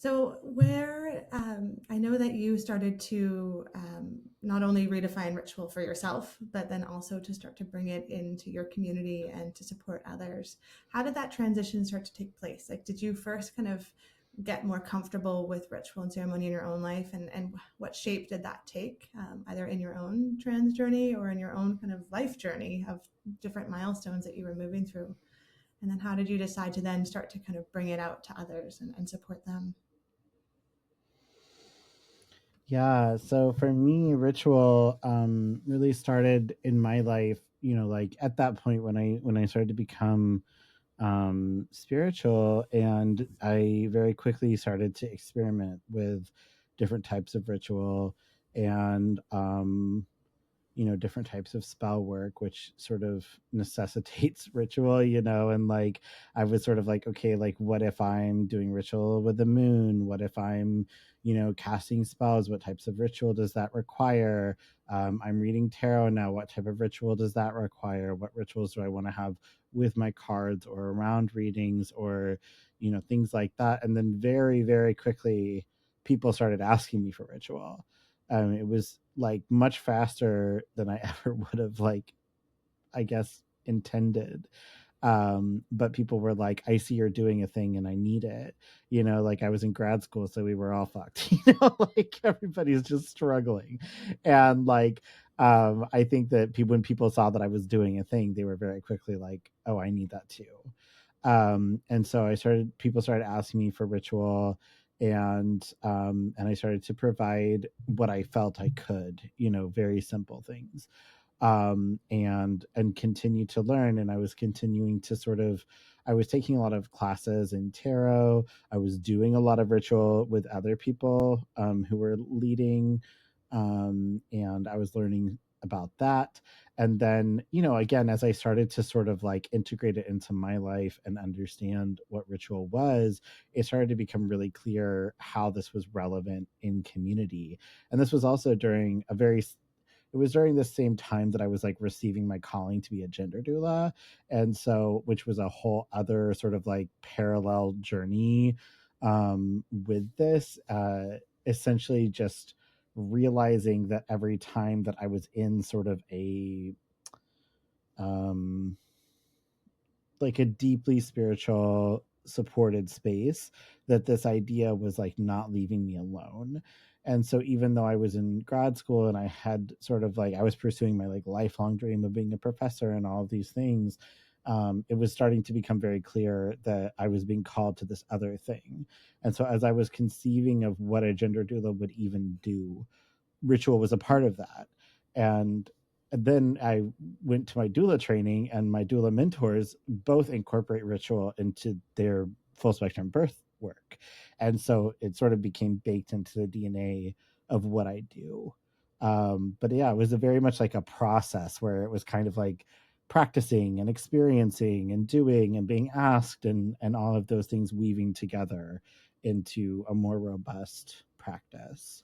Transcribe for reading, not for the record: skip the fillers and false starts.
So, where I know that you started to not only redefine ritual for yourself, but then also to start to bring it into your community and to support others. How did that transition start to take place? Like, did you first kind of get more comfortable with ritual and ceremony in your own life? And what shape did that take, either in your own trans journey or in your own kind of life journey of different milestones that you were moving through? And then how did you decide to then start to kind of bring it out to others and support them? Yeah, so for me, ritual really started in my life, like at that point when I started to become spiritual, and I very quickly started to experiment with different types of ritual and different types of spell work, which sort of necessitates ritual, and like I was sort of like, okay, like what if I'm doing ritual with the moon? What if I'm casting spells? What types of ritual does that require? I'm reading tarot now. What type of ritual does that require? What rituals do I want to have with my cards or around readings, or things like that? And then very, very quickly people started asking me for ritual. It was like much faster than I ever would have, like, I guess, intended. But people were like, I see you're doing a thing and I need it. Like I was in grad school, so we were all fucked, like everybody's just struggling. And like, I think that when people saw that I was doing a thing, they were very quickly like, oh, I need that too. And so people started asking me for ritual, and I started to provide what I felt I could, very simple things, and continue to learn. And I was continuing to I was taking a lot of classes in tarot. I was doing a lot of ritual with other people who were leading, and I was learning about that. And then, again, as I started to sort of like integrate it into my life and understand what ritual was, it started to become really clear how this was relevant in community. And this was also during it was during the same time that I was like receiving my calling to be a gender doula. And so, which was a whole other sort of like parallel journey with this, essentially just realizing that every time that I was in sort of um, a deeply spiritual supported space, that this idea was like not leaving me alone. And so even though I was in grad school and I had sort of like I was pursuing my like lifelong dream of being a professor and all of these things, it was starting to become very clear that I was being called to this other thing. And so as I was conceiving of what a gender doula would even do, ritual was a part of that. And then I went to my doula training, and my doula mentors both incorporate ritual into their full spectrum birth work. And so it sort of became baked into the DNA of what I do. But yeah, it was a very much like a process where it was kind of like practicing and experiencing and doing and being asked, and all of those things weaving together into a more robust practice.